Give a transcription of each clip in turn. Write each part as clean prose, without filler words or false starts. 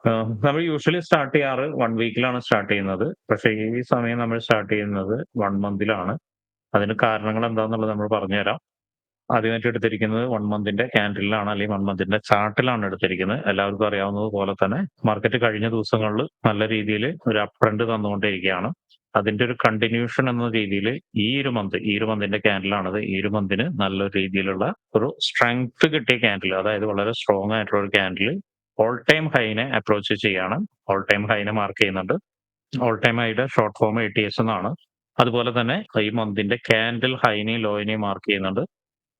നമ്മൾ usually start ചെയ്യാറ് 1 വീക്കിലാണ് start ചെയ്യുന്നത്. പക്ഷേ ഈ സമയം നമ്മൾ സ്റ്റാർട്ട് ചെയ്യുന്നത് 1 മന്തിലാണ്. അതിന് കാരണങ്ങൾ എന്താന്നുള്ളത് നമ്മൾ പറഞ്ഞുതരാം. ആദ്യമായിട്ട് എടുത്തിരിക്കുന്നത് 1 മന്തിന്റെ ക്യാൻഡിലിലാണ് അല്ലെങ്കിൽ 1 മന്തിന്റെ ചാർട്ടിലാണ് എടുത്തിരിക്കുന്നത്. എല്ലാവർക്കും അറിയാവുന്നത് പോലെ തന്നെ മാർക്കറ്റ് കഴിഞ്ഞ ദിവസങ്ങളിൽ നല്ല രീതിയിൽ ഒരു അപ്പ് ട്രെൻഡ് തന്നുകൊണ്ടേയിരിക്കുകയാണ്. അതിന്റെ ഒരു കണ്ടിന്യൂഷൻ എന്ന രീതിയിൽ ഈ ഒരു മന്തിന്റെ ക്യാൻഡിലാണിത്. ഈ ഒരു മന്തിന് നല്ല രീതിയിലുള്ള ഒരു സ്ട്രെങ്ത് കിട്ടിയ ക്യാൻഡിൽ, അതായത് വളരെ സ്ട്രോങ് ആയിട്ടുള്ള ഒരു ക്യാൻഡിൽ ഓൾ ടൈം ഹൈനെ അപ്രോച്ച് ചെയ്യാണ്. ഓൾ ടൈം ഹൈനെ മാർക്ക് ചെയ്യുന്നുണ്ട്. ഓൾ ടൈം ഹൈയുടെ ഷോർട്ട് ഫോം ATS എന്നാണ്. അതുപോലെ തന്നെ ഈ മന്തിന്റെ ക്യാൻഡിൽ ഹൈനെയും ലോയിനെയും മാർക്ക് ചെയ്യുന്നുണ്ട്.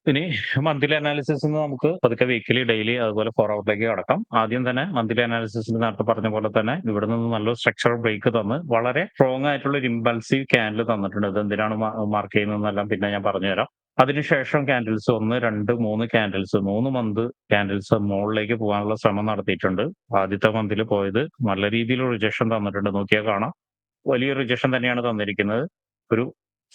ഇനി മന്ത്ലി അനാലിസിസിന്ന് നമുക്ക് പതുക്കെ വീക്കിലി, ഡെയിലി അതുപോലെ 4 ഹവറിലേക്ക് കടക്കാം. ആദ്യം തന്നെ മന്ത്ലി അനാലിസിസിൽ നേരത്തെ പറഞ്ഞ പോലെ തന്നെ ഇവിടെ നിന്ന് നല്ലൊരു സ്ട്രക്ചറൽ ബ്രേക്ക് തന്ന് വളരെ സ്ട്രോങ് ആയിട്ടുള്ള ഒരു ഇമ്പൾസീവ് ക്യാൻഡിൽ തന്നിട്ടുണ്ട്. ഇത് എന്തിനാണ് മാർക്ക് ചെയ്യുന്നതെന്നെല്ലാം പിന്നെ ഞാൻ പറഞ്ഞുതരാം. അതിനുശേഷം ക്യാൻഡിൽസ് 1, 2, 3 ക്യാൻഡിൽസ് 3 മന്ത് ക്യാൻഡിൽസ് മോളിലേക്ക് പോകാനുള്ള ശ്രമം നടത്തിയിട്ടുണ്ട്. ആദ്യത്തെ മന്തിൽ പോയത് നല്ല രീതിയിൽ റിജക്ഷൻ തന്നിട്ടുണ്ട്. നോക്കിയാൽ കാണാം. വലിയ റിജക്ഷൻ തന്നെയാണ് തന്നിരിക്കുന്നത്. ഒരു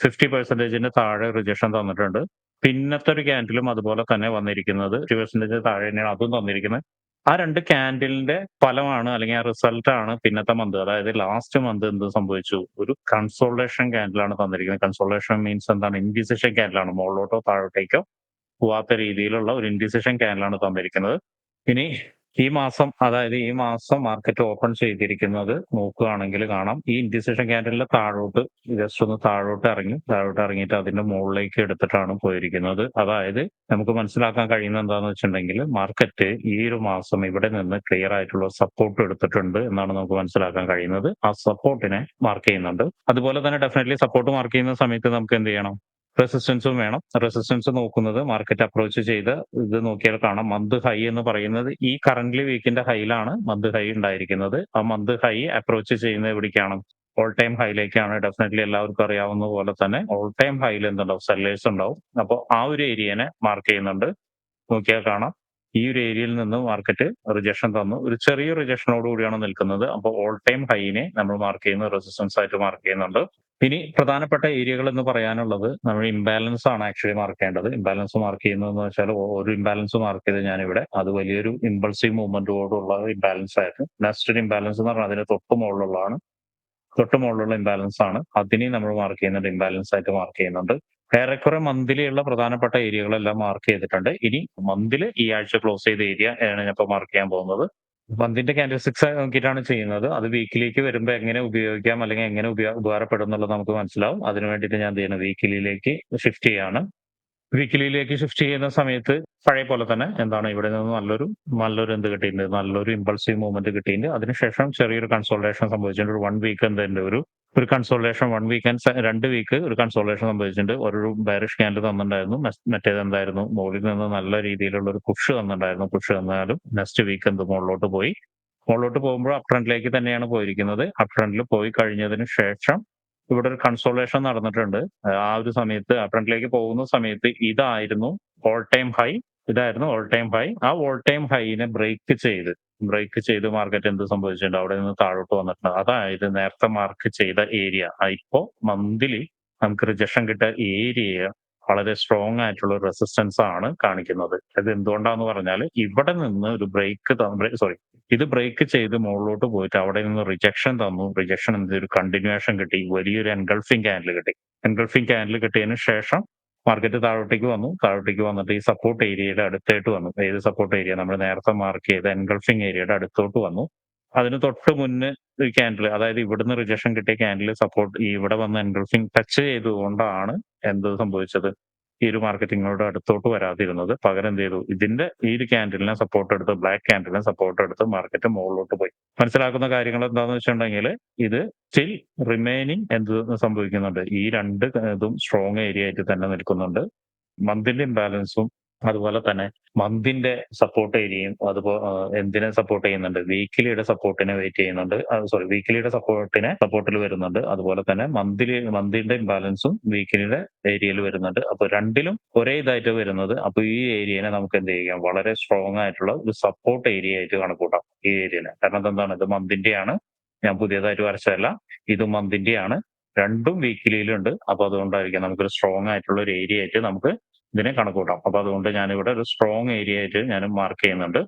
50% താഴെ റിജക്ഷൻ തന്നിട്ടുണ്ട്. പിന്നത്തെ ഒരു ക്യാൻഡിലും അതുപോലെ തന്നെ വന്നിരിക്കുന്നത് 50% താഴെ തന്നെയാണ് അതും തന്നിരിക്കുന്നത്. ആ 2 ക്യാൻഡിലിന്റെ ഫലമാണ് അല്ലെങ്കിൽ ആ റിസൾട്ട് ആണ് പിന്നത്തെ മന്ത്. അതായത് ലാസ്റ്റ് മന്ത് എന്ത് സംഭവിച്ചു? ഒരു കൺസോൾട്ടേഷൻ ക്യാൻഡിലാണ് തന്നിരിക്കുന്നത്. കൺസോൾട്ടേഷൻ മീൻസ് എന്താണ്? ഇൻഡിസിഷൻ ക്യാൻഡിലാണ്. മുകളിലോട്ടോ താഴോട്ടേക്കോ പോവാത്ത രീതിയിലുള്ള ഒരു ഇൻഡിസിഷൻ ക്യാൻഡിലാണ് തന്നിരിക്കുന്നത്. ഇനി ഈ മാസം മാർക്കറ്റ് ഓപ്പൺ ചെയ്തിരിക്കുന്നത് നോക്കുകയാണെങ്കിൽ കാണാം. ഈ ഇൻഡിസിഷൻ ക്യാൻഡിലിന്റെ താഴോട്ട് ജസ്റ്റ് ഒന്ന് താഴോട്ട് ഇറങ്ങിയിട്ട് അതിന്റെ മുകളിലേക്ക് എടുത്തിട്ടാണ് പോയിരിക്കുന്നത്. അതായത് നമുക്ക് മനസ്സിലാക്കാൻ കഴിയുന്നത് എന്താന്ന് വെച്ചിട്ടുണ്ടെങ്കിൽ മാർക്കറ്റ് ഈ ഒരു മാസം ഇവിടെ നിന്ന് ക്ലിയർ ആയിട്ടുള്ള സപ്പോർട്ട് എടുത്തിട്ടുണ്ട് എന്നാണ് നമുക്ക് മനസ്സിലാക്കാൻ കഴിയുന്നത്. ആ സപ്പോർട്ടിനെ മാർക്ക് ചെയ്യുന്നുണ്ട്. അതുപോലെ തന്നെ ഡെഫിനറ്റ്ലി സപ്പോർട്ട് മാർക്ക് ചെയ്യുന്ന സമയത്ത് നമുക്ക് എന്ത് ചെയ്യണം? റെസിസ്റ്റൻസും വേണം. റെസിസ്റ്റൻസ് നോക്കുന്നത് മാർക്കറ്റ് അപ്രോച്ച് ചെയ്ത് ഇത് നോക്കിയാൽ കാണാം. മന്ത് ഹൈ എന്ന് പറയുന്നത് ഈ കറന്റ്ലി വീക്കിന്റെ ഹൈയിലാണ് മന്ത് ഹൈ ഉണ്ടായിരിക്കുന്നത്. ആ മന്ത് ഹൈ അപ്രോച്ച് ചെയ്യുന്നത് എവിടേക്കാണ്? All time ഹൈയിലേക്കാണ്. ഡെഫിനറ്റ്ലി എല്ലാവർക്കും അറിയാവുന്ന പോലെ തന്നെ ഓൾ ടൈം ഹൈയിൽ എന്തുണ്ടാവും? സെല്ലേഴ്സ് ഉണ്ടാവും. അപ്പോൾ ആ ഒരു ഏരിയനെ മാർക്ക് ചെയ്യുന്നുണ്ട്. നോക്കിയാൽ കാണാം. ഈ ഒരു ഏരിയയിൽ നിന്ന് മാർക്കറ്റ് റിജക്ഷൻ തന്നു. ഒരു ചെറിയ റിജക്ഷനോട് കൂടിയാണ് നിൽക്കുന്നത്. അപ്പോൾ ഓൾ ടൈം ഹൈനെ നമ്മൾ മാർക്ക് ചെയ്യുന്നത് റെസിസ്റ്റൻസ് ആയിട്ട് മാർക്ക് ചെയ്യുന്നുണ്ട്. ഇനി പ്രധാനപ്പെട്ട ഏരിയകൾ എന്ന് പറയാനുള്ളത് നമ്മൾ ഇംബാലൻസ് ആണ് ആക്ച്വലി മാർക്ക് ചെയ്യേണ്ടത്. ഇംബാലൻസ് മാർക്ക് ചെയ്യുന്നതെന്ന് വെച്ചാൽ ഒരു ഇംബാലൻസ് മാർക്ക് ചെയ്ത് ഞാനിവിടെ അത് വലിയൊരു ഇമ്പൾസീവ് മൂവ്മെന്റോടുള്ള ഇംബാലൻസ് ആയിരുന്നു. നെക്സ്റ്റ് ഒരു ഇംബാലൻസ് എന്ന് പറഞ്ഞാൽ അതിന് തൊട്ട് മുകളിലുള്ള ഇംബാലൻസ് ആണ്. അതിനെയും നമ്മൾ മാർക്ക് ചെയ്യുന്നുണ്ട്. ഇംബാലൻസ് ആയിട്ട് മാർക്ക് ചെയ്യുന്നുണ്ട്. ഏറെക്കുറെ മന്ത്ലിയുള്ള പ്രധാനപ്പെട്ട ഏരിയകളെല്ലാം മാർക്ക് ചെയ്തിട്ടുണ്ട്. ഇനി മന്തിൽ ഈ ആഴ്ച ക്ലോസ് ചെയ്ത ഏരിയ ആണ് ഞാൻ ഇപ്പോൾ മാർക്ക് ചെയ്യാൻ പോകുന്നത്. മന്തിന്റെ ക്യാൻഡിൽ സ്റ്റിക്സ് നോക്കിയിട്ടാണ് ചെയ്യുന്നത്. അത് വീക്കിലിക്ക് വരുമ്പോൾ എങ്ങനെ ഉപയോഗിക്കാം അല്ലെങ്കിൽ എങ്ങനെ ഉപകാരപ്പെടും എന്നുള്ളത് നമുക്ക് മനസ്സിലാവും. അതിന് വേണ്ടിയിട്ട് ഞാൻ എന്ത് ചെയ്യണം? വീക്കിലിയിലേക്ക് ഷിഫ്റ്റ് ചെയ്യാണ്. വീക്കിലിയിലേക്ക് ഷിഫ്റ്റ് ചെയ്യുന്ന സമയത്ത് പഴയ പോലെ തന്നെ എന്താണ് ഇവിടെ നിന്ന് നല്ലൊരു എന്ത് കിട്ടിയിട്ടുണ്ട്? നല്ലൊരു ഇമ്പൾസീവ് മൂവ്മെന്റ് കിട്ടിയിട്ടുണ്ട്. അതിനുശേഷം ചെറിയൊരു കൺസോൾട്ടേഷൻ സംഭവിച്ചിട്ടുണ്ട്. ഒരു 1 വീക്ക് എന്തുണ്ട്? ഒരു കൺസോൾട്ടേഷൻ 1 വീക്ക് ആൻഡ് 2 വീക്ക് ഒരു കൺസോൾട്ടേഷൻ സംഭവിച്ചിട്ടുണ്ട്. ഒരു ബെയറിഷ് ക്യാൻഡിൽ തന്നിട്ടുണ്ടായിരുന്നു. മറ്റേത് എന്തായിരുന്നു? മുകളിൽ നിന്ന് നല്ല രീതിയിലുള്ള ഒരു പുഷ് തന്നിട്ടുണ്ടായിരുന്നു. പുഷ് തന്നാലും നെക്സ്റ്റ് വീക്ക് മുകളിലോട്ട് പോയി. മുകളിലോട്ട് പോകുമ്പോൾ അപ് ട്രെൻഡിലേക്ക് തന്നെയാണ് പോയിരിക്കുന്നത്. അപ് ട്രെൻഡിൽ പോയി കഴിഞ്ഞതിന് ശേഷം ഇവിടെ ഒരു കൺസോൾട്ടേഷൻ നടന്നിട്ടുണ്ട്. ആ ഒരു സമയത്ത് അപ് ട്രെൻഡിലേക്ക് പോകുന്ന സമയത്ത് ഓൾ ടൈം ഹൈ ഇതായിരുന്നു ഓൾ ടൈം ഹൈ. ആ ഓൾ ടൈം ഹൈനെ ബ്രേക്ക് ചെയ്ത് മാർക്കറ്റ് എന്ത് സംഭവിച്ചിട്ടുണ്ട്? അവിടെ നിന്ന് താഴോട്ട് വന്നിട്ടുണ്ട്. അതായത് നേരത്തെ മാർക്ക് ചെയ്ത ഏരിയ ഇപ്പോ മന്ത്ലി നമുക്ക് റിജക്ഷൻ കിട്ടിയ ഏരിയ വളരെ സ്ട്രോങ് ആയിട്ടുള്ള റെസിസ്റ്റൻസ് ആണ് കാണിക്കുന്നത്. അത് എന്തുകൊണ്ടാന്ന് പറഞ്ഞാൽ ഇവിടെ നിന്ന് ഒരു ഇത് ബ്രേക്ക് ചെയ്ത് മുകളിലോട്ട് പോയിട്ട് അവിടെ നിന്ന് റിജക്ഷൻ തന്നു. റിജക്ഷൻ ഒരു കണ്ടിന്യൂവേഷൻ കിട്ടി. വലിയൊരു എൻഗൾഫിംഗ് ക്യാൻഡിൽ കിട്ടി. എൻഗൾഫിംഗ് ക്യാൻഡിൽ കിട്ടിയതിന് ശേഷം മാർക്കറ്റ് താഴോട്ടേക്ക് വന്നു. താഴോട്ടേക്ക് വന്നിട്ട് ഈ സപ്പോർട്ട് ഏരിയയുടെ അടുത്തായിട്ട് വന്നു. ഏത് സപ്പോർട്ട് ഏരിയ? നമ്മൾ നേരത്തെ മാർക്ക് ചെയ്ത എൻഗൾഫിംഗ് ഏരിയയുടെ അടുത്തോട്ട് വന്നു. അതിന് തൊട്ട് മുന്നേ ഒരു ക്യാൻഡിൽ, അതായത് ഇവിടുന്ന് റിജക്ഷൻ കിട്ടിയ ക്യാൻഡിൽ സപ്പോർട്ട് ഇവിടെ വന്ന് എൻഗൾഫിംഗ് ടച്ച് ചെയ്തുകൊണ്ടാണ് എന്ത് സംഭവിച്ചത്? ഈ ഒരു മാർക്കറ്റ് ഇങ്ങോട്ട് അടുത്തോട്ട് വരാതിരുന്നത്. പകരം എന്ത് ചെയ്തു? ഈ ഒരു ക്യാൻഡിലിനെ സപ്പോർട്ട് എടുത്ത് ബ്ലാക്ക് ക്യാൻഡിലിനെ സപ്പോർട്ട് എടുത്ത് മാർക്കറ്റ് മുകളിലോട്ട് പോയി. മനസ്സിലാക്കുന്ന കാര്യങ്ങൾ എന്താന്ന് വെച്ചിട്ടുണ്ടെങ്കിൽ ഇത് സ്റ്റിൽ റിമൈനിങ് എന്ത് സംഭവിക്കുന്നുണ്ട്? ഈ 2 ഇതും സ്ട്രോങ് ഏരിയ ആയിട്ട് തന്നെ നിൽക്കുന്നുണ്ട്. മന്തിന്റെ ഇംബാലൻസും അതുപോലെ തന്നെ മന്തിന്റെ സപ്പോർട്ട് ഏരിയയും എന്തിനെ സപ്പോർട്ട് ചെയ്യുന്നുണ്ട്? വീക്കിലിയുടെ സപ്പോർട്ടിനെ വെയിറ്റ് ചെയ്യുന്നുണ്ട്. വീക്കിലിയുടെ സപ്പോർട്ടിൽ വരുന്നുണ്ട്. അതുപോലെ തന്നെ മന്തിന്റെ ഇംബാലൻസും വീക്കിലിയുടെ ഏരിയയിൽ വരുന്നുണ്ട്. അപ്പൊ രണ്ടിലും ഒരേ ഇതായിട്ട് വരുന്നത്. അപ്പൊ ഈ ഏരിയനെ നമുക്ക് എന്ത് ചെയ്യാം? വളരെ സ്ട്രോങ് ആയിട്ടുള്ള ഒരു സപ്പോർട്ട് ഏരിയ ആയിട്ട് കണക്കൂട്ടാം ഈ ഏരിയനെ. കാരണം എന്താണ്? ഇത് മന്തിന്റെയാണ്. ഞാൻ പുതിയതായിട്ട് വരച്ചതല്ല. ഇത് മന്തിന്റെയാണ്. രണ്ടും വീക്കിലിയിലുണ്ട്. അപ്പൊ അതുകൊണ്ടായിരിക്കാം നമുക്കൊരു സ്ട്രോങ് ആയിട്ടുള്ള ഒരു ഏരിയ ആയിട്ട് നമുക്ക് ഇതിനെ കണക്കൂട്ടാം. അപ്പൊ അതുകൊണ്ട് ഞാനിവിടെ ഒരു സ്ട്രോങ് ഏരിയ ആയിട്ട് ഞാൻ മാർക്ക് ചെയ്യുന്നുണ്ട്.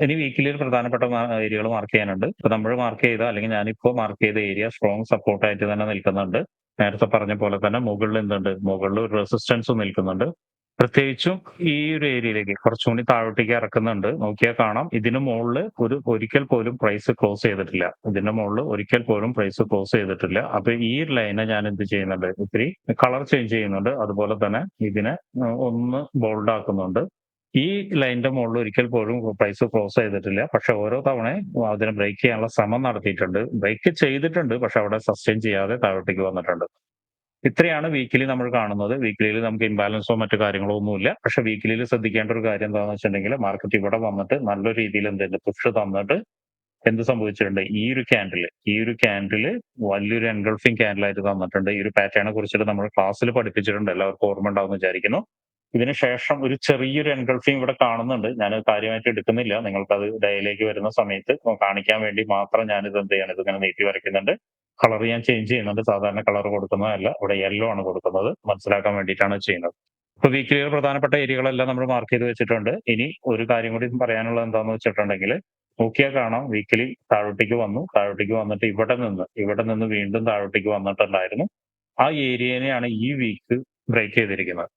ഇനി വീക്കിലിയിൽ പ്രധാനപ്പെട്ട ഏരിയകൾ മാർക്ക് ചെയ്യാനുണ്ട്. ഇപ്പൊ നമ്മൾ മാർക്ക് ചെയ്ത അല്ലെങ്കിൽ ഞാനിപ്പോ മാർക്ക് ചെയ്ത ഏരിയ സ്ട്രോങ് സപ്പോർട്ടായിട്ട് തന്നെ നിൽക്കുന്നുണ്ട്. നേരത്തെ പറഞ്ഞ പോലെ തന്നെ മുകളിൽ എന്തുണ്ട്? മുകളിൽ ഒരു റെസിസ്റ്റൻസും നിൽക്കുന്നുണ്ട്. പ്രത്യേകിച്ചും ഈ ഒരു ഏരിയയിലേക്ക് കുറച്ചും കൂടി താഴോട്ടേക്ക് ഇറക്കുന്നുണ്ട്. നോക്കിയാൽ കാണാം ഇതിന് മോളില് ഒരിക്കൽ പോലും പ്രൈസ് ക്ലോസ് ചെയ്തിട്ടില്ല. ഇതിന്റെ മോളില് ഒരിക്കൽ പോലും പ്രൈസ് ക്ലോസ് ചെയ്തിട്ടില്ല. അപ്പൊ ഈ ലൈനെ ഞാൻ എന്ത് ചെയ്യുന്നുണ്ട്? ഇത്തിരി കളർ ചേഞ്ച് ചെയ്യുന്നുണ്ട്. അതുപോലെ തന്നെ ഇതിനെ ഒന്ന് ബോൾഡ് ആക്കുന്നുണ്ട്. ഈ ലൈനിന്റെ മുകളിൽ ഒരിക്കൽ പോലും പ്രൈസ് ക്ലോസ് ചെയ്തിട്ടില്ല. പക്ഷെ ഓരോ തവണയും അതിനെ ബ്രേക്ക് ചെയ്യാനുള്ള ശ്രമം നടത്തിയിട്ടുണ്ട്. ബ്രേക്ക് ചെയ്തിട്ടുണ്ട്. പക്ഷെ അവിടെ സസ്റ്റെയിൻ ചെയ്യാതെ താഴോട്ടേക്ക് വന്നിട്ടുണ്ട്. ഇത്രയാണ് വീക്കിലി നമ്മൾ കാണുന്നത്. വീക്കിലിയിൽ നമുക്ക് ഇംബാലൻസോ മറ്റു കാര്യങ്ങളോ ഒന്നുമില്ല. പക്ഷെ വീക്കിലിയിൽ ശ്രദ്ധിക്കേണ്ട ഒരു കാര്യം എന്താണെന്ന് വെച്ചിട്ടുണ്ടെങ്കിൽ മാർക്കറ്റ് ഇവിടെ വന്നിട്ട് നല്ലൊരു രീതിയിൽ എന്തുണ്ട് പുഷ് തന്നിട്ട് എന്ത് സംഭവിച്ചിട്ടുണ്ട്? ഈ ഒരു ക്യാൻഡില് വലിയൊരു എൻഗൾഫിംഗ് ക്യാൻഡിലായിട്ട് തന്നിട്ടുണ്ട്. ഈ ഒരു പാറ്റേണിനെ കുറിച്ചിട്ട് നമ്മൾ ക്ലാസ്സിൽ പഠിപ്പിച്ചിട്ടുണ്ട്. എല്ലാവർക്കും ഓർമ്മ ഉണ്ടാവുമെന്ന് വിചാരിക്കുന്നു. ഇതിന് ശേഷം ഒരു ചെറിയൊരു എൻഗൾഫിംഗ് ഇവിടെ കാണുന്നുണ്ട്. ഞാനത് കാര്യമായിട്ട് എടുക്കുന്നില്ല. നിങ്ങൾക്കത് ഡയയിലേക്ക് വരുന്ന സമയത്ത് കാണിക്കാൻ വേണ്ടി മാത്രം ഞാനിത് എന്ത് ചെയ്യാണ്? ഇതിങ്ങനെ നീട്ടി വരയ്ക്കുന്നുണ്ട്. കളർ ഞാൻ ചേഞ്ച് ചെയ്യുന്നുണ്ട്. സാധാരണ കളർ കൊടുക്കുന്നതല്ല. ഇവിടെ യെല്ലോ ആണ് കൊടുക്കുന്നത്. മനസ്സിലാക്കാൻ വേണ്ടിയിട്ടാണ് ചെയ്യുന്നത്. ഇപ്പൊ വീക്കിലിയിൽ പ്രധാനപ്പെട്ട ഏരിയകളെല്ലാം നമ്മൾ മാർക്ക് ചെയ്ത് വെച്ചിട്ടുണ്ട്. ഇനി ഒരു കാര്യം കൂടി പറയാനുള്ളത് എന്താണെന്ന് വെച്ചിട്ടുണ്ടെങ്കിൽ നോക്കിയാൽ കാണാം വീക്കിലി താഴോട്ടേക്ക് വന്നു. താഴോട്ടേക്ക് വന്നിട്ട് ഇവിടെ നിന്ന് വീണ്ടും താഴോട്ടേക്ക് വന്നിട്ടുണ്ടായിരുന്നു. ആ ഏരിയനെയാണ് ഈ വീക്ക് ബ്രേക്ക് ചെയ്തിരിക്കുന്നത്.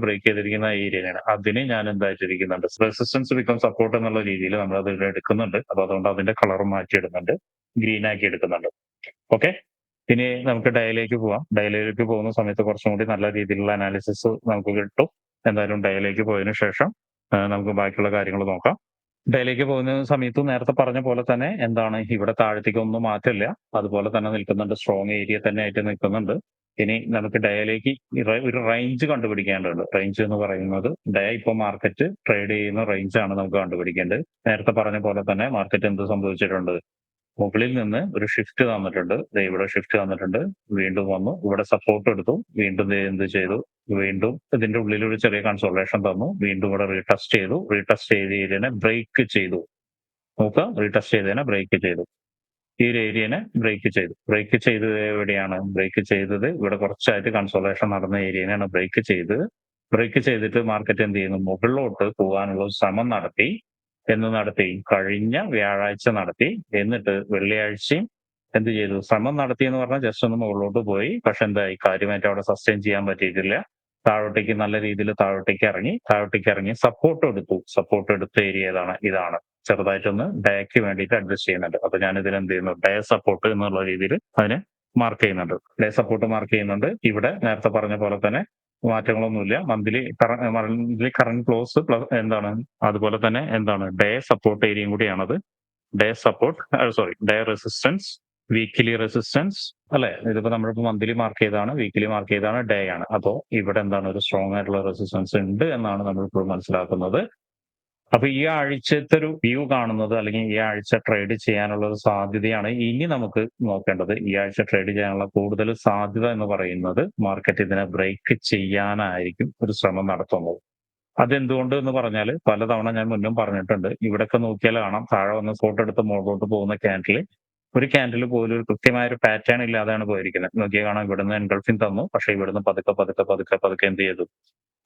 ബ്രേക്ക് ചെയ്തിരിക്കുന്ന ആ ഏരിയയാണ്. അതിനെ ഞാൻ എന്തായിട്ടിരിക്കുന്നുണ്ട്? റെസിസ്റ്റൻസ് ബിക്കം സപ്പോർട്ട് എന്നുള്ള രീതിയിൽ നമ്മൾ അത് ഇവിടെ എടുക്കുന്നുണ്ട്. അപ്പൊ അതുകൊണ്ട് അതിന്റെ കളർ മാറ്റിയിടുന്നുണ്ട്. ഗ്രീൻ ആക്കി എടുക്കുന്നുണ്ട്. ഓക്കെ. ഇനി നമുക്ക് ഡയയിലേക്ക് പോവാം. ഡയയിലേക്ക് പോകുന്ന സമയത്ത് കുറച്ചും കൂടി നല്ല രീതിയിലുള്ള അനാലിസിസ് നമുക്ക് കിട്ടും. എന്തായാലും ഡയയിലേക്ക് പോയതിനു ശേഷം നമുക്ക് ബാക്കിയുള്ള കാര്യങ്ങൾ നോക്കാം. ഡയയിലേക്ക് പോകുന്ന സമയത്ത് നേരത്തെ പറഞ്ഞ പോലെ തന്നെ എന്താണ് ഇവിടെ താഴത്തേക്ക് ഒന്നും മാറ്റമില്ല. അതുപോലെ തന്നെ നിൽക്കുന്നുണ്ട്. സ്ട്രോങ് ഏരിയ തന്നെ ആയിട്ട് നിൽക്കുന്നുണ്ട്. ഇനി നമുക്ക് ഡയയിലേക്ക് ഒരു റേഞ്ച് കണ്ടുപിടിക്കേണ്ടതുണ്ട്. റേഞ്ച് എന്ന് പറയുന്നത് ഡയ ഇപ്പൊ മാർക്കറ്റ് ട്രേഡ് ചെയ്യുന്ന റേഞ്ച് ആണ് നമുക്ക് കണ്ടുപിടിക്കേണ്ടത്. നേരത്തെ പറഞ്ഞ പോലെ തന്നെ മാർക്കറ്റ് എന്ത് സംഭവിച്ചിട്ടുണ്ട്? മുകളിൽ നിന്ന് ഒരു ഷിഫ്റ്റ് തന്നിട്ടുണ്ട്. ദേ ഇവിടെ ഷിഫ്റ്റ് തന്നിട്ടുണ്ട്. വീണ്ടും വന്നു. ഇവിടെ സപ്പോർട്ട് എടുത്തു. വീണ്ടും ദേ എന്ത് ചെയ്തു? വീണ്ടും ഇതിന്റെ ഉള്ളിൽ ഒരു ചെറിയ കൺസോളേഷൻ തന്നു. വീണ്ടും ഇവിടെ റീടെസ്റ്റ് ചെയ്തു. റീടെസ്റ്റ് ചെയ്തതിനെ ബ്രേക്ക് ചെയ്തു. നോക്കുക, റീടെസ്റ്റ് ചെയ്തതിനെ ബ്രേക്ക് ചെയ്തു. ഈ ഒരു ഏരിയനെ ബ്രേക്ക് ചെയ്തു. ബ്രേക്ക് ചെയ്തത് എവിടെയാണ്? ബ്രേക്ക് ചെയ്തത് ഇവിടെ കുറച്ചായിട്ട് കൺസോളേഷൻ നടന്ന ഏരിയനെയാണ് ബ്രേക്ക് ചെയ്തത്. ബ്രേക്ക് ചെയ്തിട്ട് മാർക്കറ്റ് എന്ത് ചെയ്യുന്നു? മുകളിലോട്ട് പോകാനുള്ള ഒരു ശ്രമം നടത്തി. എന്ന് നടത്തി? കഴിഞ്ഞ വ്യാഴാഴ്ച നടത്തി. എന്നിട്ട് വെള്ളിയാഴ്ചയും എന്ത് ചെയ്തു? ശ്രമം നടത്തി എന്ന് പറഞ്ഞാൽ ജസ്റ്റ് ഒന്ന് മുകളിലോട്ട് പോയി. പക്ഷെ എന്തായി? കാര്യമായിട്ട് അവിടെ സസ്റ്റെയിൻ ചെയ്യാൻ പറ്റിയിട്ടില്ല. താഴോട്ടേക്ക് നല്ല രീതിയിൽ താഴോട്ടേക്ക് ഇറങ്ങി സപ്പോർട്ട് എടുത്തു. സപ്പോർട്ട് എടുത്ത ഏരിയ ഏതാണ്? ഇതാണ്. ചെറുതായിട്ടൊന്ന് ഡയക്ക് വേണ്ടിയിട്ട് അഡ്ജസ്റ്റ് ചെയ്യുന്നുണ്ട്. അപ്പൊ ഞാൻ ഇതിൽ എന്ത് ചെയ്യുന്നു? ഡയ സപ്പോർട്ട് എന്നുള്ള രീതിയിൽ അതിനെ മാർക്ക് ചെയ്യുന്നുണ്ട്. ഡയ സപ്പോർട്ട് മാർക്ക് ചെയ്യുന്നുണ്ട്. ഇവിടെ നേരത്തെ പറഞ്ഞ പോലെ തന്നെ മാറ്റങ്ങളൊന്നുമില്ല. മന്ത്ലി കറന്റ് ക്ലോസ് പ്ലസ് എന്താണ്? അതുപോലെ തന്നെ എന്താണ്? ഡേ സപ്പോർട്ട് ഏരിയയും കൂടിയാണത്. Day support day resistance, weekly resistance അല്ലെ? ഇതിപ്പോ നമ്മളിപ്പോ മന്ത്ലി മാർക്ക് ചെയ്താണ്, വീക്കിലി മാർക്ക് ചെയ്താണ്, ഡേ ആണ്. അപ്പോ ഇവിടെ എന്താണ്? ഒരു സ്ട്രോങ് ആയിട്ടുള്ള റെസിസ്റ്റൻസ് ഉണ്ട് എന്നാണ് നമ്മൾ ഇപ്പോൾ മനസ്സിലാക്കുന്നത്. അപ്പൊ ഈ ആഴ്ചത്തെ ഒരു വ്യൂ കാണുന്നത് അല്ലെങ്കിൽ ഈ ആഴ്ച ട്രേഡ് ചെയ്യാനുള്ള ഒരു സാധ്യതയാണ് ഇനി നമുക്ക് നോക്കേണ്ടത്. ഈ ആഴ്ച ട്രേഡ് ചെയ്യാനുള്ള കൂടുതൽ സാധ്യത എന്ന് പറയുന്നത് മാർക്കറ്റ് ഇതിനെ ബ്രേക്ക് ചെയ്യാനായിരിക്കും ഒരു ശ്രമം നടത്തുന്നത്. അതെന്തുകൊണ്ട് എന്ന് പറഞ്ഞാൽ പലതവണ ഞാൻ മുന്നും പറഞ്ഞിട്ടുണ്ട്. ഇവിടെയൊക്കെ നോക്കിയാൽ കാണാം താഴെ വന്ന് സ്പോട്ട് എടുത്ത് മുകളിലോട്ട് പോകുന്ന ഒരു ക്യാൻഡിൽ പോലും ഒരു കൃത്യമായ ഒരു പാറ്റേൺ ഇല്ലാതെയാണ് പോയിരിക്കുന്നത്. നോക്കിയാൽ കാണാം ഇവിടുന്ന് എൻഗൾഫിംഗ് തന്നു. പക്ഷെ ഇവിടുന്ന് പതുക്കെ എന്ത് ചെയ്തു?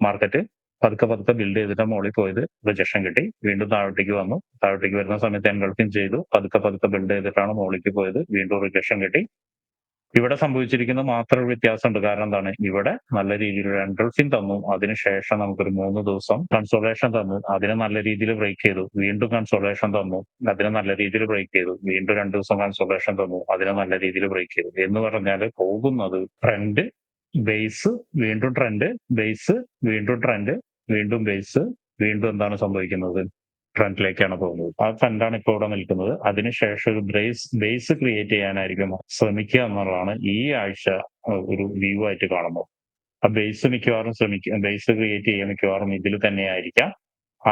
മാർക്കറ്റ് പതുക്കെ ബിൽഡ് ചെയ്തിട്ട് മുകളിൽ പോയത് റിജക്ഷൻ കിട്ടി. വീണ്ടും താഴോട്ടേക്ക് വന്നു. താഴോട്ടേക്ക് വരുന്ന സമയത്ത് എൻഗൾഫിംഗ് ചെയ്തു. പതുക്കെ ബിൽഡ് ചെയ്തിട്ടാണ് മുകളിലേക്ക് പോയത്. വീണ്ടും റിജക്ഷൻ കിട്ടി. ഇവിടെ സംഭവിച്ചിരിക്കുന്ന മാത്രം ഒരു വ്യത്യാസമുണ്ട്. കാരണം എന്താണ്? ഇവിടെ നല്ല രീതിയിൽ എൻഗൾഫിംഗ് തന്നു. അതിനുശേഷം നമുക്കൊരു 3 ദിവസം കൺസോളേഷൻ തന്നു. അതിനെ നല്ല രീതിയിൽ ബ്രേക്ക് ചെയ്തു. വീണ്ടും കൺസോളേഷൻ തന്നു. അതിനെ നല്ല രീതിയിൽ ബ്രേക്ക് ചെയ്തു. വീണ്ടും 2 ദിവസം കൺസോളേഷൻ തന്നു. അതിനെ നല്ല രീതിയിൽ ബ്രേക്ക് ചെയ്തു. എന്ന് പറഞ്ഞാൽ പോകുന്നത് ട്രെൻഡ്, ബേസ്, വീണ്ടും ട്രെൻഡ്, ബേസ്, വീണ്ടും ട്രെൻഡ്, വീണ്ടും ബേസ്, വീണ്ടും എന്താണ് സംഭവിക്കുന്നത്? ട്രെൻഡിലേക്കാണ് പോകുന്നത്. ആ ട്രെൻഡാണ് ഇപ്പോൾ ഇവിടെ നിൽക്കുന്നത്. അതിനുശേഷം ഒരു ബേസ് ക്രിയേറ്റ് ചെയ്യാനായിരിക്കും ശ്രമിക്കുക എന്നുള്ളതാണ് ഈ ആഴ്ച ഒരു വ്യൂ ആയിട്ട് കാണുന്നത്. ആ ബേസ് മിക്കവാറും ബേസ് ക്രിയേറ്റ് ചെയ്യാൻ മിക്കവാറും ഇതിൽ തന്നെ ആയിരിക്കാം.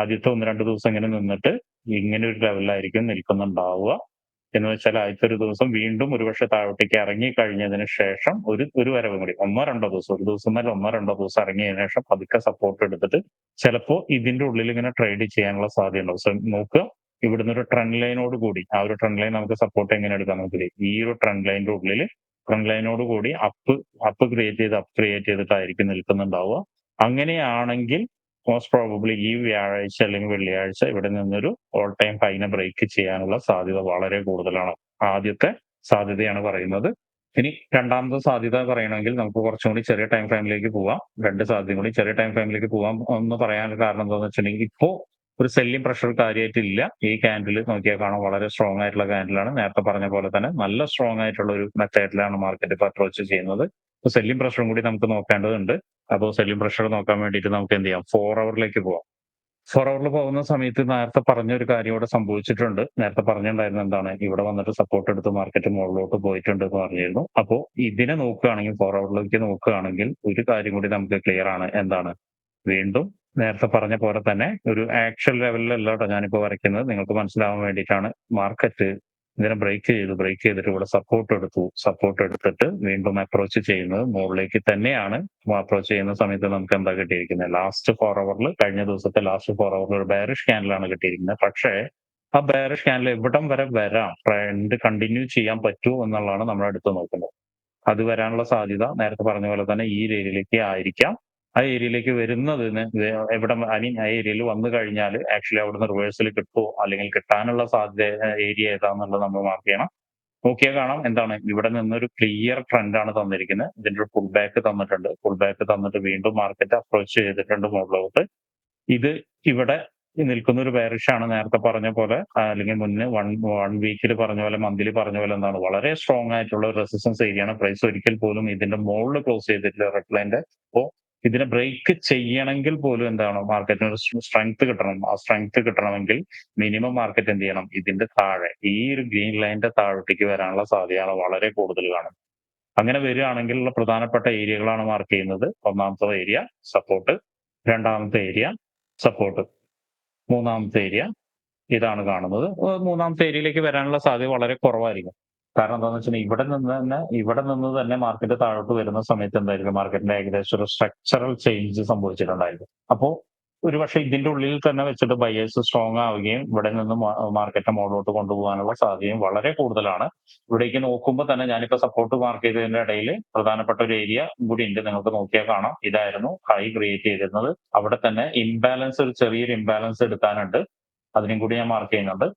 ആദ്യത്തെ 1-2 ദിവസം ഇങ്ങനെ നിന്നിട്ട് ഇങ്ങനെ ഒരു ലെവലിലായിരിക്കും നിൽക്കുന്നുണ്ടാവുക. എന്ന് വെച്ചാൽ ആദ്യത്തെ ഒരു ദിവസം വീണ്ടും ഒരുപക്ഷെ താഴോട്ടേക്ക് ഇറങ്ങി കഴിഞ്ഞതിന് ശേഷം ഒരു വരവും കൂടി 1-2 ദിവസം, ഒരു ദിവസം എന്നല്ല 1-2 ദിവസം ഇറങ്ങിയതിനു ശേഷം പതുക്കെ സപ്പോർട്ട് എടുത്തിട്ട് ചിലപ്പോ ഇതിന്റെ ഉള്ളിൽ ഇങ്ങനെ ട്രേഡ് ചെയ്യാനുള്ള സാധ്യതയുണ്ടാവും. സോ നോക്കുക, ഇവിടുന്ന് ഒരു ട്രെൻഡ് ലൈനോട് കൂടി ആ ഒരു ട്രെൻഡ് ലൈൻ നമുക്ക് സപ്പോർട്ട് എങ്ങനെ എടുക്കാൻ നോക്കില്ലേ? ഈ ഒരു ട്രെൻഡ് ലൈനിന്റെ ഉള്ളിൽ ട്രെൻഡ് ലൈനോട് കൂടി അപ്പ് ക്രിയേറ്റ് ചെയ്തിട്ടായിരിക്കും നിൽക്കുന്നുണ്ടാവുക. അങ്ങനെയാണെങ്കിൽ മോസ്റ്റ് പ്രോബബ്ലി ഈ വ്യാഴാഴ്ച അല്ലെങ്കിൽ വെള്ളിയാഴ്ച ഇവിടെ നിന്നൊരു ഓൾ ടൈം ഹൈനെ ബ്രേക്ക് ചെയ്യാനുള്ള സാധ്യത വളരെ കൂടുതലാണ്. ആദ്യത്തെ സാധ്യതയാണ് പറയുന്നത്. ഇനി രണ്ടാമത്തെ സാധ്യത പറയണമെങ്കിൽ നമുക്ക് കുറച്ചും കൂടി ചെറിയ ടൈം ഫ്രെയിമിലേക്ക് പോവാം. 2 സാധ്യതയും കൂടി ചെറിയ ടൈം ഫ്രെയിമിലേക്ക് പോവാം എന്ന് പറയാനുള്ള കാരണം എന്താന്ന് വെച്ചിട്ടുണ്ടെങ്കിൽ ഇപ്പോ ഒരു സെല്ലിംഗ് പ്രഷർ കാര്യമായിട്ടില്ല. ഈ ക്യാൻഡിൽ നോക്കിയാൽ കാണാം വളരെ സ്ട്രോങ് ആയിട്ടുള്ള ക്യാൻഡിലാണ്. നേരത്തെ പറഞ്ഞ പോലെ തന്നെ നല്ല സ്ട്രോങ് ആയിട്ടുള്ള ഒരു മെത്തേഡിലാണ് മാർക്കറ്റ് ഇപ്പൊ അപ്രോച്ച് ചെയ്യുന്നത്. അപ്പൊ സെല്ലിംഗ് പ്രഷറും കൂടി നമുക്ക് നോക്കേണ്ടതുണ്ട്. അപ്പോൾ സെല്ലിംഗ് പ്രഷർ നോക്കാൻ വേണ്ടിയിട്ട് നമുക്ക് എന്ത് ചെയ്യാം, 4 ഹവറിലേക്ക് പോവാം. 4 ഹവറിൽ പോകുന്ന സമയത്ത് നേരത്തെ പറഞ്ഞ ഒരു കാര്യം ഇവിടെ സംഭവിച്ചിട്ടുണ്ട്. നേരത്തെ പറഞ്ഞിട്ടുണ്ടായിരുന്നത് എന്താണ്, ഇവിടെ വന്നിട്ട് സപ്പോർട്ട് എടുത്ത് മാർക്കറ്റ് മുകളിലോട്ട് പോയിട്ടുണ്ട് എന്ന് പറഞ്ഞിരുന്നു. അപ്പോ ഇതിനെ നോക്കുകയാണെങ്കിൽ 4 ഹവറിലേക്ക് നോക്കുകയാണെങ്കിൽ ഒരു കാര്യം കൂടി നമുക്ക് ക്ലിയർ ആണ്. എന്താണ്, വീണ്ടും നേരത്തെ പറഞ്ഞ പോലെ തന്നെ ഒരു ആക്ച്വൽ ലെവലിലല്ല ട്ടോ ഞാനിപ്പോ വരയ്ക്കുന്നത്. നിങ്ങൾക്ക് മനസ്സിലാവാൻ വേണ്ടിയിട്ടാണ്. മാർക്കറ്റ് ഇതിനെ ബ്രേക്ക് ചെയ്തിട്ട് ഇവിടെ സപ്പോർട്ട് എടുത്തു. സപ്പോർട്ട് എടുത്തിട്ട് വീണ്ടും അപ്രോച്ച് ചെയ്യുന്നത് മുകളിലേക്ക് തന്നെയാണ്. അപ്രോച്ച് ചെയ്യുന്ന സമയത്ത് നമുക്ക് എന്താ കിട്ടിയിരിക്കുന്നത്, ലാസ്റ്റ് 4 ഹവറിൽ കഴിഞ്ഞ ദിവസത്തെ ലാസ്റ്റ് 4 ഹവറിൽ ഒരു ബെയറിഷ് ക്യാൻഡിലാണ് കിട്ടിയിരിക്കുന്നത്. പക്ഷേ ആ ബെയറിഷ് ക്യാൻഡിൽ എവിടം വരെ വരാം, ട്രെൻഡ് കണ്ടിന്യൂ ചെയ്യാൻ പറ്റുമോ എന്നുള്ളതാണ് നമ്മൾ എടുത്ത് നോക്കുന്നത്. അത് വരാനുള്ള സാധ്യത നേരത്തെ പറഞ്ഞ പോലെ തന്നെ ഈ ഒരു ഏരിയയിലേക്ക് ആയിരിക്കാം. ആ ഏരിയയിലേക്ക് വരുന്നതിന് എവിടെ ഐ മീൻ ആ ഏരിയയിൽ വന്നു കഴിഞ്ഞാൽ ആക്ച്വലി അവിടുന്ന് റിവേഴ്സൽ കിട്ടുമോ അല്ലെങ്കിൽ കിട്ടാനുള്ള സാധ്യത ഏരിയ ഏതാന്നുള്ളത് നമ്മൾ മാർക്ക് ചെയ്യണം. നോക്കിയാൽ കാണാം എന്താണ്, ഇവിടെ നിന്നൊരു ക്ലിയർ ട്രെൻഡാണ് തന്നിരിക്കുന്നത്. ഇതിന്റെ ഒരു പുൾ ബാക്ക് തന്നിട്ടുണ്ട്. പുൾ ബാക്ക് തന്നിട്ട് വീണ്ടും മാർക്കറ്റ് അപ്രോച്ച് ചെയ്തിട്ടുണ്ട് മുകളിലോട്ട്. ഇത് ഇവിടെ നിൽക്കുന്ന ഒരു ബെയറിഷ് ആണ്. നേരത്തെ പറഞ്ഞ പോലെ അല്ലെങ്കിൽ മുന്നേ വൺ വീക്കിൽ പറഞ്ഞ പോലെ, മന്ത്ലി പറഞ്ഞ പോലെ എന്താണ്, വളരെ സ്ട്രോങ് ആയിട്ടുള്ള ഒരു റെസിസ്റ്റൻസ് ഏരിയയാണ്. പ്രൈസ് ഒരിക്കൽ പോലും ഇതിന്റെ മുകളിൽ ക്ലോസ് ചെയ്തിട്ടില്ല റെഡ് ലൈന്റെ. അപ്പോ ഇതിനെ ബ്രേക്ക് ചെയ്യണമെങ്കിൽ പോലും എന്താണ്, മാർക്കറ്റിന് ഒരു സ്ട്രെങ്ത് കിട്ടണം. ആ സ്ട്രെങ്ത് കിട്ടണമെങ്കിൽ മിനിമം മാർക്കറ്റ് എന്ത് ചെയ്യണം, ഇതിന്റെ താഴെ ഈ ഒരു ഗ്രീൻ ലൈനിന്റെ താഴോട്ടേക്ക് വരാനുള്ള സാധ്യതയാണ് വളരെ കൂടുതൽ കാണുന്നത്. അങ്ങനെ വരികയാണെങ്കിൽ ഉള്ള പ്രധാനപ്പെട്ട ഏരിയകളാണ് മാർക്ക് ചെയ്യുന്നത്. ഒന്നാമത്തെ ഏരിയ സപ്പോർട്ട്, രണ്ടാമത്തെ ഏരിയ സപ്പോർട്ട്, മൂന്നാമത്തെ ഏരിയ ഇതാണ് കാണുന്നത്. മൂന്നാമത്തെ ഏരിയയിലേക്ക് വരാനുള്ള സാധ്യത വളരെ കുറവായിരിക്കും. കാരണം എന്താന്ന് വെച്ചിട്ടുണ്ടെങ്കിൽ ഇവിടെ നിന്ന് തന്നെ മാർക്കറ്റ് താഴോട്ട് വരുന്ന സമയത്ത് എന്തായിരിക്കും, മാർക്കറ്റിന്റെ ഏകദേശം ഒരു സ്ട്രക്ചറൽ ചേഞ്ച് സംഭവിച്ചിട്ടുണ്ടായിരിക്കും. അപ്പോ ഒരുപക്ഷെ ഇതിന്റെ ഉള്ളിൽ തന്നെ വെച്ചിട്ട് ബയേഴ്സ് സ്ട്രോങ് ആവുകയും ഇവിടെ നിന്ന് മാർക്കറ്റ് മുകളിലോട്ട് കൊണ്ടുപോകാനുള്ള സാധ്യതയും വളരെ കൂടുതലാണ്. ഇവിടേക്ക് നോക്കുമ്പോൾ തന്നെ ഞാനിപ്പോ സപ്പോർട്ട് മാർക്ക് ചെയ്തതിന്റെ ഇടയിൽ പ്രധാനപ്പെട്ട ഒരു ഏരിയ കൂടി ഉണ്ട്. നിങ്ങൾക്ക് നോക്കിയാൽ കാണാം, ഇതായിരുന്നു ഹൈ ക്രിയേറ്റ് ചെയ്തിരുന്നത്. അവിടെ തന്നെ ഇംബാലൻസ്, ഒരു ചെറിയൊരു ഇംബാലൻസ് എടുക്കാനുണ്ട്. അതിനും കൂടി ഞാൻ മാർക്ക് ചെയ്യുന്നുണ്ട്.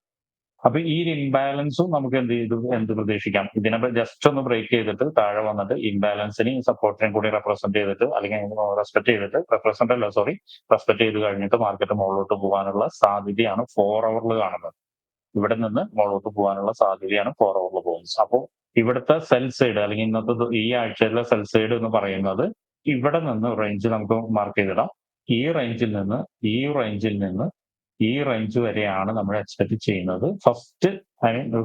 അപ്പൊ ഈ ഒരു ഇംബാലൻസും നമുക്ക് എന്ത് പ്രതീക്ഷിക്കാം, ഇതിനെ ജസ്റ്റ് ഒന്ന് ബ്രേക്ക് ചെയ്തിട്ട് താഴെ വന്നിട്ട് ഇംബാലൻസിനെയും സപ്പോർട്ടിനെയും കൂടി റെപ്രസെന്റ് ചെയ്തിട്ട്, അല്ലെങ്കിൽ റെസ്പെക്ട് ചെയ്തിട്ട്, റെസ്പെക്ട് ചെയ്ത് കഴിഞ്ഞിട്ട് മാർക്കറ്റ് മുകളിലോട്ട് പോകാനുള്ള സാധ്യതയാണ് 4 ഹവറിൽ കാണുന്നത്. ഇവിടെ നിന്ന് മുകളിലോട്ട് പോകാനുള്ള സാധ്യതയാണ് 4 ഹവറിൽ പോകുന്നത്. അപ്പോ ഇവിടുത്തെ സെൽ സൈഡ് അല്ലെങ്കിൽ ഇന്നത്തെ ഈ ആഴ്ചയിലെ സെൽ സൈഡ് എന്ന് പറയുന്നത് ഇവിടെ നിന്ന് റേഞ്ച് നമുക്ക് മാർക്ക് ചെയ്തിടാം. ഈ റേഞ്ചിൽ നിന്ന് ഈ റേഞ്ചിൽ നിന്ന് ഈ റേഞ്ച് വരെയാണ് നമ്മൾ എക്സ്പെക്ട് ചെയ്യുന്നത്.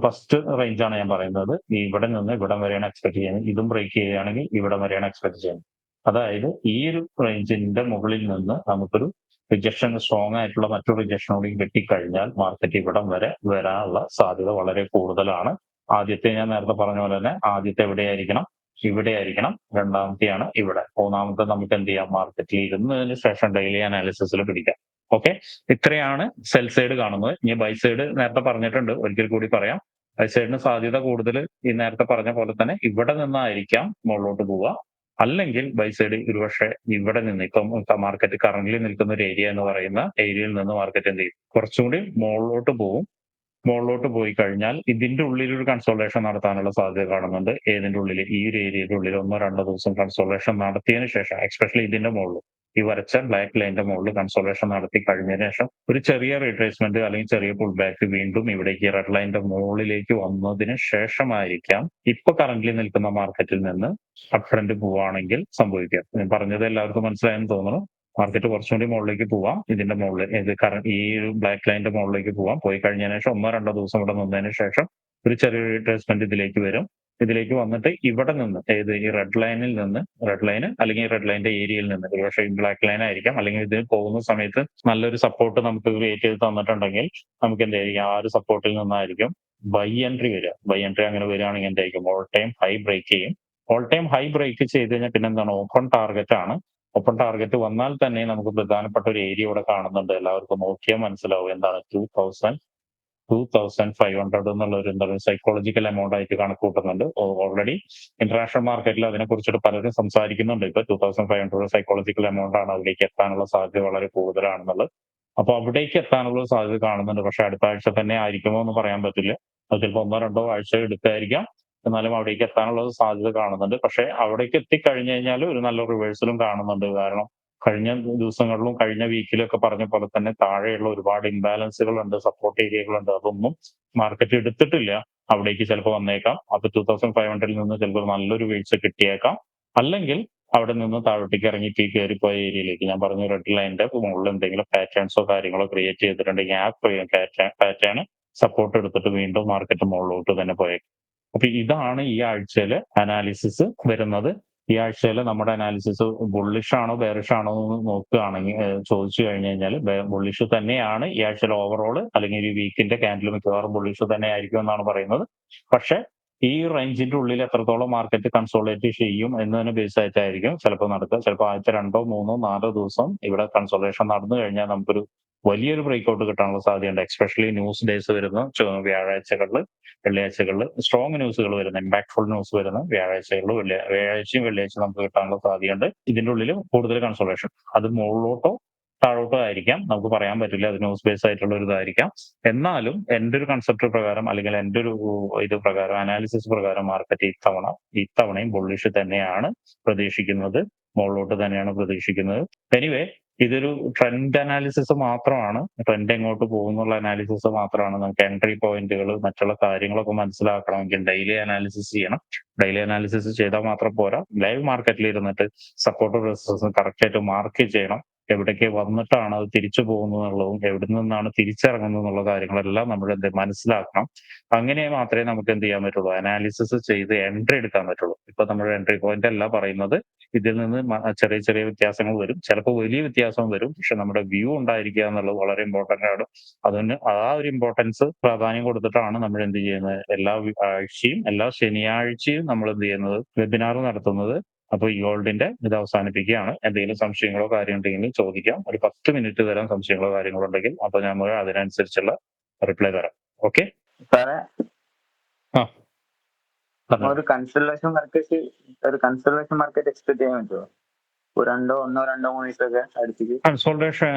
ഫസ്റ്റ് റേഞ്ചാണ് ഞാൻ പറയുന്നത്. ഇവിടെ നിന്ന് ഇവിടം വരെയാണ് എക്സ്പെക്ട് ചെയ്യുന്നത്. ഇതും ബ്രേക്ക് ചെയ്യുകയാണെങ്കിൽ ഇവിടം വരെയാണ് എക്സ്പെക്ട് ചെയ്യുന്നത്. അതായത് ഈ ഒരു റേഞ്ചിന്റെ മുകളിൽ നിന്ന് നമുക്കൊരു റിജക്ഷൻ, സ്ട്രോങ് ആയിട്ടുള്ള മറ്റൊരു റിജക്ഷൻ കൂടി കിട്ടിക്കഴിഞ്ഞാൽ മാർക്കറ്റ് ഇവിടം വരെ വരാനുള്ള സാധ്യത വളരെ കൂടുതലാണ്. ആദ്യത്തെ ഞാൻ നേരത്തെ പറഞ്ഞ പോലെ തന്നെ ആദ്യത്തെ എവിടെയായിരിക്കണം, ഇവിടെ ആയിരിക്കണം. രണ്ടാമത്തെയാണ് ഇവിടെ. മൂന്നാമത്തെ നമുക്ക് എന്ത് ചെയ്യാം, മാർക്കറ്റിൽ ഇരുന്നതിന് ശേഷം ഡെയിലി അനാലിസിസിൽ പിടിക്കാം. ഓക്കെ, ഇത്രയാണ് സെൽ സൈഡ് കാണുന്നത്. ഇനി ബൈ സൈഡ് നേരത്തെ പറഞ്ഞിട്ടുണ്ട്, ഒരിക്കൽ കൂടി പറയാം. ബൈ സൈഡിന് സാധ്യത കൂടുതൽ ഈ നേരത്തെ പറഞ്ഞ പോലെ തന്നെ ഇവിടെ നിന്നായിരിക്കാം മുകളിലോട്ട് പോവുക. അല്ലെങ്കിൽ ബൈ സൈഡ് ഒരുപക്ഷെ ഇവിടെ നിന്ന്, ഇപ്പം മാർക്കറ്റ് കറന്റ്ലി നിൽക്കുന്ന ഒരു ഏരിയ എന്ന് പറയുന്ന ഏരിയയിൽ നിന്ന് മാർക്കറ്റ് എന്ത് ചെയ്യും, കുറച്ചുകൂടി മുകളിലോട്ട് പോകും. മുകളിലോട്ട് പോയി കഴിഞ്ഞാൽ ഇതിന്റെ ഉള്ളിൽ ഒരു കൺസോൾട്ടേഷൻ നടത്താനുള്ള സാധ്യത കാണുന്നുണ്ട്. ഏതിന്റെ ഉള്ളിൽ, ഈ ഒരു ഏരിയയുടെ ഉള്ളിൽ 1-2 ദിവസം കൺസോൾട്ടേഷൻ നടത്തിയതിനു ശേഷം, എക്സ്പെഷ്യലി ഇതിന്റെ മുകളിൽ, ഈ വരച്ച ബ്ലാക്ക് ലൈനിന്റെ മുകളിൽ കൺസോൾട്ടേഷൻ നടത്തി കഴിഞ്ഞതിന് ശേഷം ഒരു ചെറിയ റീട്രേസ്മെന്റ് അല്ലെങ്കിൽ ചെറിയ പുൾ ബാക്ക് വീണ്ടും ഇവിടേക്ക് റെഡ് ലൈനിന്റെ മുകളിലേക്ക് വന്നതിന് ശേഷമായിരിക്കാം ഇപ്പൊ കറന്റ്ലി നിൽക്കുന്ന മാർക്കറ്റിൽ നിന്ന് അപ് ട്രെൻഡ് പോവുകയാണെങ്കിൽ സംഭവിക്കാം. ഞാൻ പറഞ്ഞത് എല്ലാവർക്കും മനസ്സിലായെന്ന് തോന്നുന്നു. മാർക്കറ്റ് കുറച്ചുകൂടി മുകളിലേക്ക് പോവാം. ഇതിന്റെ മുകളിൽ ഈ ഒരു ബ്ലാക്ക് ലൈനിന്റെ മുകളിലേക്ക് പോവാം. പോയി കഴിഞ്ഞതിന് ശേഷം 1-2 ദിവസം ഇവിടെ നിന്നതിന് ശേഷം ഒരു ചെറിയ റീട്രേസ്മെന്റ് ഇതിലേക്ക് വരും. ഇതിലേക്ക് വന്നിട്ട് ഇവിടെ നിന്ന് ഈ റെഡ് ലൈനിൽ നിന്ന്, റെഡ് ലൈന് അല്ലെങ്കിൽ റെഡ് ലൈനിന്റെ ഏരിയയിൽ നിന്ന്, ഒരുപക്ഷെ ബ്ലാക്ക് ലൈൻ ആയിരിക്കാം, അല്ലെങ്കിൽ ഇതിന് പോകുന്ന സമയത്ത് നല്ലൊരു സപ്പോർട്ട് നമുക്ക് ക്രിയേറ്റ് ചെയ്ത് തന്നിട്ടുണ്ടെങ്കിൽ നമുക്ക് എന്തായിരിക്കും, ആ ഒരു സപ്പോർട്ടിൽ നിന്നായിരിക്കും ബൈ എൻട്രി വരിക. ബൈ എൻട്രി അങ്ങനെ വരികയാണെങ്കിൽ എന്തായിരിക്കും, ഓൾ ടൈം ഹൈ ബ്രേക്ക് ചെയ്യും. ഓൾ ടൈം ഹൈ ബ്രേക്ക് ചെയ്ത് കഴിഞ്ഞാൽ പിന്നെ എന്താണ്, ഓപ്പൺ ടാർഗറ്റ് ആണ്. ഓപ്പൺ ടാർഗറ്റ് വന്നാൽ തന്നെ നമുക്ക് പ്രധാനപ്പെട്ട ഒരു ഏരിയ ഇവിടെ കാണുന്നുണ്ട്. എല്ലാവർക്കും നോക്കിയാൽ മനസ്സിലാവും എന്താണ്, 2500 എന്നുള്ള ഒരു എന്താ പറയുക സൈക്കോളജിക്കൽ എമൗണ്ട് ആയിട്ട് കണക്ക് കൂട്ടുന്നുണ്ട്. ഓൾറെഡി ഇന്റർനാഷണൽ മാർക്കറ്റിൽ അതിനെ കുറിച്ചിട്ട് പലരും സംസാരിക്കുന്നുണ്ട്. ഇപ്പൊ 2500 സൈക്കോളജിക്കൽ എമൗണ്ട് ആണ് അവിടേക്ക് എത്താനുള്ള സാധ്യത വളരെ കൂടുതലാണെന്നുള്ളത്. അപ്പൊ അവിടേക്ക് എത്താനുള്ള സാധ്യത കാണുന്നുണ്ട്. പക്ഷെ അടുത്ത ആഴ്ച തന്നെ ആയിരിക്കുമോ എന്ന് പറയാൻ പറ്റില്ല. അത് ചിലപ്പോൾ 1-2 ആഴ്ച എടുത്തായിരിക്കാം. എന്നാലും അവിടേക്ക് എത്താനുള്ള സാധ്യത കാണുന്നുണ്ട്. പക്ഷെ അവിടേക്ക് എത്തിക്കഴിഞ്ഞു കഴിഞ്ഞാൽ ഒരു നല്ല റിവേഴ്സലും കാണുന്നുണ്ട്. കാരണം കഴിഞ്ഞ ദിവസങ്ങളിലും കഴിഞ്ഞ വീക്കിലും ഒക്കെ പറഞ്ഞ പോലെ തന്നെ താഴെയുള്ള ഒരുപാട് ഇംബാലൻസുകളുണ്ട്, സപ്പോർട്ട് ഏരിയകളുണ്ട്. അതൊന്നും മാർക്കറ്റ് എടുത്തിട്ടില്ല. അവിടേക്ക് ചിലപ്പോൾ വന്നേക്കാം. അപ്പൊ 2500 നിന്ന് ചിലപ്പോൾ നല്ലൊരു വീഴ്ച കിട്ടിയേക്കാം. അല്ലെങ്കിൽ അവിടെ നിന്ന് താഴോട്ടേക്ക് ഇറങ്ങിയിട്ട് ഈ കയറിപ്പോയ ഏരിയയിലേക്ക് ഞാൻ പറഞ്ഞു റെഡ് ലൈനിന്റെ മുകളിൽ എന്തെങ്കിലും പാറ്റേൺസോ കാര്യങ്ങളോ ക്രിയേറ്റ് ചെയ്തിട്ടുണ്ടെങ്കിൽ ആ പാറ്റേൺ സപ്പോർട്ട് എടുത്തിട്ട് വീണ്ടും മാർക്കറ്റ് മുകളിലോട്ട് തന്നെ പോയേക്കാം. അപ്പൊ ഇതാണ് ഈ ആഴ്ചയിലെ അനാലിസിസ് വരുന്നത്. ഈ ആഴ്ചയിലെ നമ്മുടെ അനാലിസിസ് ബുള്ളിഷ് ആണോ ബെയറിഷ് ആണോ എന്ന് നോക്കുകയാണെങ്കിൽ ചോദിച്ചു കഴിഞ്ഞു കഴിഞ്ഞാൽ ബുള്ളിഷ് തന്നെയാണ് ഈ ആഴ്ചയിലെ ഓവറോൾ, അല്ലെങ്കിൽ ഈ വീക്കിന്റെ ക്യാൻഡിൽ മിക്കവാറും ബുള്ളിഷ് തന്നെ ആയിരിക്കും എന്നാണ് പറയുന്നത്. പക്ഷെ ഈ റേഞ്ചിന്റെ ഉള്ളിൽ എത്രത്തോളം മാർക്കറ്റ് കൺസോളിഡേറ്റ് ചെയ്യും എന്നതിനെ ബേസ് ആയിട്ടായിരിക്കും ചിലപ്പോൾ നടക്കുക. ചിലപ്പോൾ ആഴ്ച 2, 3, 4 ദിവസം ഇവിടെ കൺസോളിഡേഷൻ നടന്നു കഴിഞ്ഞാൽ നമുക്കൊരു വലിയൊരു ബ്രേക്ക്ഔട്ട് കിട്ടാനുള്ള സാധ്യതയുണ്ട്. എസ്പെഷ്യലി ന്യൂസ് ഡേയ്സ് വരുന്ന വ്യാഴാഴ്ചകളിൽ, വെള്ളിയാഴ്ചകളിൽ സ്ട്രോങ് ന്യൂസുകൾ വരുന്ന ഇമ്പാക്ട്ഫുൾ ന്യൂസ് വരുന്ന വ്യാഴാഴ്ചകളിൽ വ്യാഴാഴ്ചയും വെള്ളിയാഴ്ചയും നമുക്ക് കിട്ടാനുള്ള സാധ്യതയുണ്ട്. ഇതിന്റെ ഉള്ളിൽ കൂടുതൽ കൺസോളേഷൻ അത് മുകളിലോട്ടോ താഴോട്ടോ ആയിരിക്കാം, നമുക്ക് പറയാൻ പറ്റില്ല. അത് ന്യൂസ് ബേസ് ആയിട്ടുള്ള ഒരു ഇതായിരിക്കാം. എന്നാലും എന്റെ ഒരു കൺസെപ്റ്റ് പ്രകാരം അല്ലെങ്കിൽ എന്റെ ഒരു ഇത് പ്രകാരം അനാലിസിസ് പ്രകാരം മാർക്കറ്റ് ഇത്തവണയും ബുള്ളിഷ് തന്നെയാണ് പ്രതീക്ഷിക്കുന്നത്, മുകളിലോട്ട് തന്നെയാണ് പ്രതീക്ഷിക്കുന്നത്. എനിവേ ഇതൊരു ട്രെൻഡ് അനാലിസിസ് മാത്രമാണ്. ട്രെൻഡ് എങ്ങോട്ട് പോകുന്നുള്ള അനാലിസിസ് മാത്രമാണ്. നമുക്ക് എൻട്രി പോയിന്റുകൾ മറ്റുള്ള കാര്യങ്ങളൊക്കെ മനസ്സിലാക്കണമെങ്കിൽ ഡെയിലി അനാലിസിസ് ചെയ്യണം. ഡെയിലി അനാലിസിസ് ചെയ്താൽ മാത്രം പോരാ, ലൈവ് മാർക്കറ്റിൽ ഇരുന്നിട്ട് സപ്പോർട്ട് റെസിസ്റ്റൻസ് കറക്റ്റ് ആയിട്ട് മാർക്ക് ചെയ്യണം. എവിടേക്ക് വന്നിട്ടാണ് അത് തിരിച്ചു പോകുന്നത് എന്നുള്ളതും എവിടെ നിന്നാണ് തിരിച്ചിറങ്ങുന്നത് എന്നുള്ള കാര്യങ്ങളെല്ലാം നമ്മൾ മനസ്സിലാക്കണം. അങ്ങനെ മാത്രമേ നമുക്ക് എന്ത് ചെയ്യാൻ പറ്റുള്ളൂ, അനാലിസിസ് ചെയ്ത് എൻട്രി എടുക്കാൻ പറ്റുള്ളൂ. ഇപ്പൊ നമ്മുടെ എൻട്രി പോയിന്റ് അല്ല പറയുന്നത്, ഇതിൽ നിന്ന് ചെറിയ ചെറിയ വ്യത്യാസങ്ങൾ വരും, ചിലപ്പോൾ വലിയ വ്യത്യാസം വരും. പക്ഷെ നമ്മുടെ വ്യൂ ഉണ്ടായിരിക്കുക എന്നുള്ളത് വളരെ ഇമ്പോർട്ടന്റ് ആണ്. അതിന് ആ ഒരു ഇമ്പോർട്ടൻസ് പ്രാധാന്യം കൊടുത്തിട്ടാണ് നമ്മൾ എന്ത് ചെയ്യുന്നത്, എല്ലാ ആഴ്ചയും എല്ലാ ശനിയാഴ്ചയും നമ്മൾ എന്ത് ചെയ്യുന്നത്, വെബിനാർ നടത്തുന്നത്. അപ്പൊ ഈ ഗോൾഡിന്റെ ഇത് അവസാനിപ്പിക്കുകയാണ്. എന്തെങ്കിലും സംശയങ്ങളോ കാര്യമുണ്ടെങ്കിൽ ചോദിക്കാം. ഒരു 10 മിനിറ്റ് തരാം സംശയങ്ങളോ കാര്യങ്ങളോ ഉണ്ടെങ്കിൽ. അപ്പൊ നമ്മൾ അതിനനുസരിച്ചുള്ള റിപ്ലൈ തരാം. ഓക്കെ സാറേ, ആ പറഞ്ഞോ. ഒരു കൺസൾട്ടേഷൻ മാർക്കറ്റ് എക്സ്പെക്ട് ചെയ്യാൻ പറ്റുമോ? ഒന്നോ രണ്ടോ 3 ദിവസമൊക്കെ അടുത്തേക്ക് കൺസോൾട്ടേഷൻ